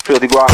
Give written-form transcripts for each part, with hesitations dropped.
Filthy guap.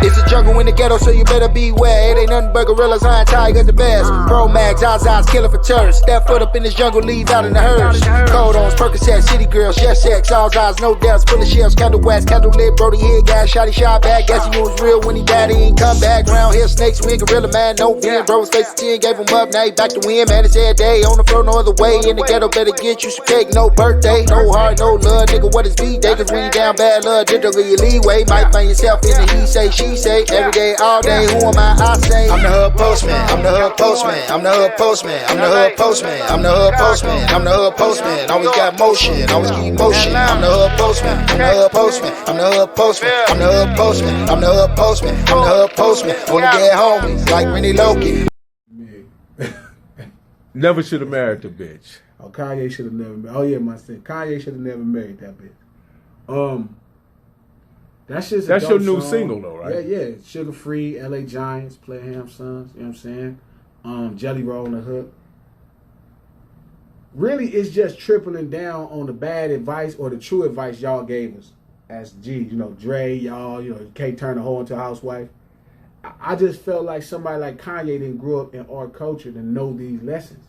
It's a jungle in the ghetto, so you better beware. It ain't nothing but gorillas, iron tigers, the best. Pro Mags, Zaz's killing for turds. Step foot up in this jungle, leave out in the hearse. Codons, Percocet, city girls, yes, sex, all eyes, no deaths. Bullet shells, candle wax, candle lit, Brody hit, gas, shotty shot back. Guess he knew it was real when he died, he ain't come back. Round here, snakes, win, gorilla man, no win. Bro was facing 10, gave him up, now he back to win. Man, it's every day, on the floor, no other way. In the ghetto, better get you some cake, no birthday. No heart, no love, nigga, what is B-Day? Cause when you down bad love, did the your leeway. Might find yourself in the he say, she say. Every day, all day, who am I say? I'm the hood postman, I'm the hood postman, I'm the hood postman, I'm the hood postman, I'm the hood postman, I'm the hood postman. Always got motion, always keep motion. I'm the hood postman, I'm the hood postman, I'm the hood postman, I'm the hood postman, I'm the hood postman, I'm the hood postman. Wanna get homies like Rennie Loki. Never should have married the bitch. Oh, Kanye should have never married. Oh yeah, my son. Kanye should have never married that bitch. That's just That's your new song. single though, right? Yeah. Sugar Free, LA Giants, Play Ham Sons, you know what I'm saying? Jelly Roll on the hook. Really, it's just tripling down on the bad advice or the true advice y'all gave us as G's. You know, Dre, y'all, you can't turn a hoe into a housewife. I just felt like somebody like Kanye didn't grow up in our culture to know these lessons.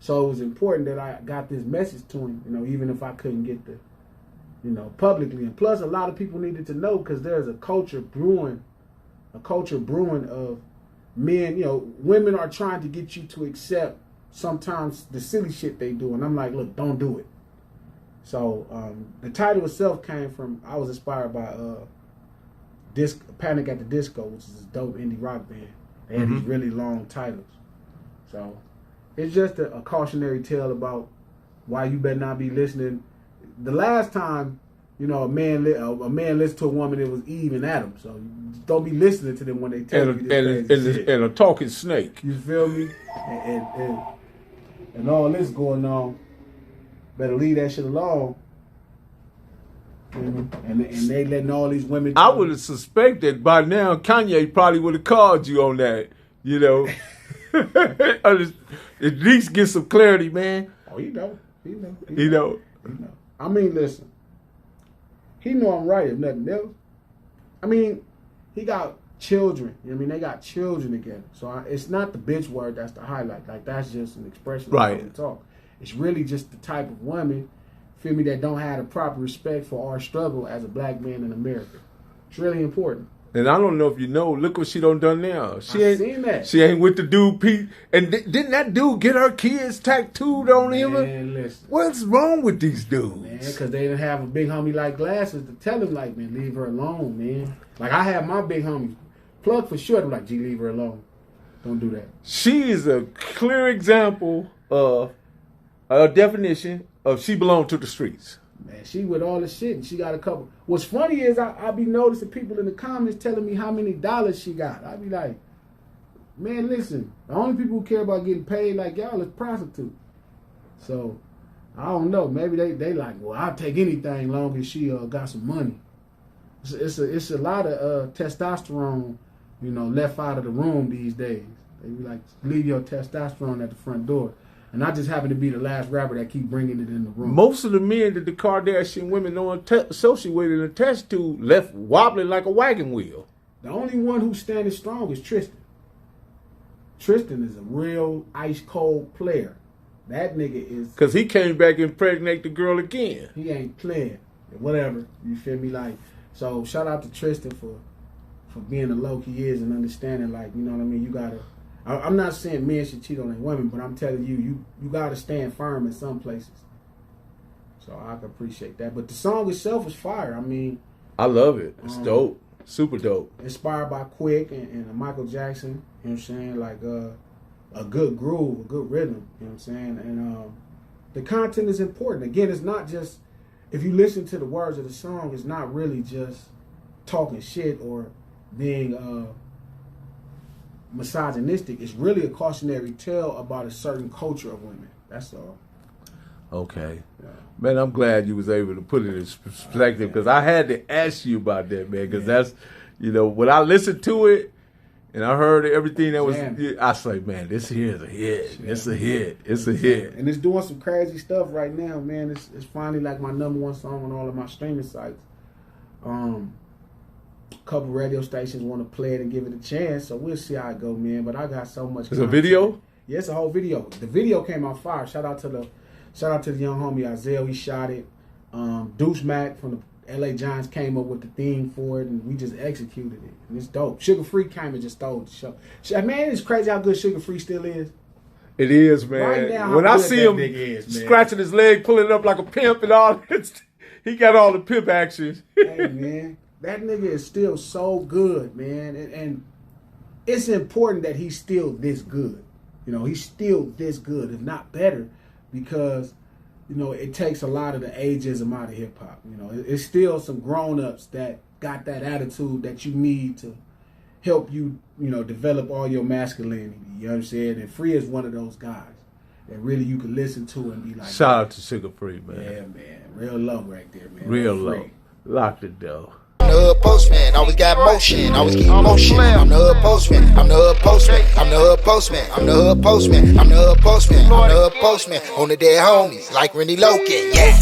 So it was important that I got this message to him, even if I couldn't get the publicly. And plus, a lot of people needed to know because there's a culture brewing of men. Women are trying to get you to accept sometimes the silly shit they do. And I'm like, look, don't do it. So the title itself came from, I was inspired by Panic at the Disco, which is a dope indie rock band. They had these really long titles. So it's just a cautionary tale about why you better not be listening. The last time, a man listened to a woman, it was Eve and Adam. So don't be listening to them when they tell you this crazy shit. And a talking snake. You feel me? And all this going on, better leave that shit alone. And they letting all these women. I would have suspected by now Kanye probably would have called you on that. At least get some clarity, man. Oh, he know. I mean, listen. He know I'm right, if nothing else. I mean, he got children. They got children together. So it's not the bitch word that's the highlight. Like, that's just an expression of how we talk. It's really just the type of woman, feel me, that don't have the proper respect for our struggle as a black man in America. It's really important. And I don't know if you know, look what she done now. Seen that. She ain't with the dude Pete. And didn't that dude get her kids tattooed on him? Man, listen. What's wrong with these dudes? Man, because they didn't have a big homie like Glasses to tell him, like, man, leave her alone, man. Like, I have my big homie Plug for sure. I'm like, G, leave her alone. Don't do that. She is a clear example of a definition of she belonged to the streets. Man, she with all the shit, and she got a couple. What's funny is I be noticing people in the comments telling me how many dollars she got. I be like, man, listen, the only people who care about getting paid like y'all is prostitutes. So, I don't know. Maybe they like, well, I'll take anything long as she got some money. It's a lot of testosterone, left out of the room these days. They be like, leave your testosterone at the front door. And I just happen to be the last rapper that keep bringing it in the room. Most of the men that the Kardashian women don't associate with and attached to left wobbling like a wagon wheel. The only one who's standing strong is Tristan. Tristan is a real ice cold player. That nigga is... Because he came back and impregnated the girl again. He ain't playing. Whatever. You feel me? Like, so shout out to Tristan for being the low he is and understanding, like, you know what I mean? You gotta... I'm not saying men should cheat on their women, but I'm telling you got to stand firm in some places. So I can appreciate that. But the song itself is fire. I love it. It's dope. Super dope. Inspired by Quick and Michael Jackson. You know what I'm saying? Like a good groove, a good rhythm. You know what I'm saying? And the content is important. Again, it's not just, if you listen to the words of the song, it's not really just talking shit or being... misogynistic. It's really a cautionary tale about a certain culture of women. That's all. Okay. Yeah. Man, I'm glad you was able to put it in perspective because I had to ask you about that, man, because that's, when I listened to it, and I heard everything that was. Damn. I was like, man, this here is a hit. It's a hit. It's a hit. And it's doing some crazy stuff right now, man. It's finally like my #1 song on all of my streaming sites. A couple radio stations want to play it and give it a chance, so we'll see how it go, man. But I got so much. It's a video. Yeah, it's a whole video. The video came out fire. Shout out to the young homie Isaiah. He shot it. Deuce Mac from the LA Giants came up with the theme for it, and we just executed it. And it's dope. Sugar Free came and just stole the show. Man, it's crazy how good Sugar Free still is. It is, man. Right now, how when I good see that him nigga is, man. scratching his leg, pulling it up like a pimp and all this, he got all the pimp action. Hey, man, that nigga is still so good, man. And it's important that he's still this good. You know, he's still this good, if not better, because, you know, it takes a lot of the ageism out of hip hop. You know, it's still some grown-ups that got that attitude that you need to help you, you know, develop all your masculinity. You know what I'm saying? And Free is one of those guys that really you can listen to and be like, Shout out to Sugar Free, man. yeah, man, real low right there, man. Real Free. low. Lock the door. I'm the hood postman, always got motion, always keep motion. I'm the hood postman, I'm the hood postman, I'm the hood postman, I'm the hood postman, I'm the hood postman, I'm the hood postman. On the dead homies, like Rennie Loken, yeah.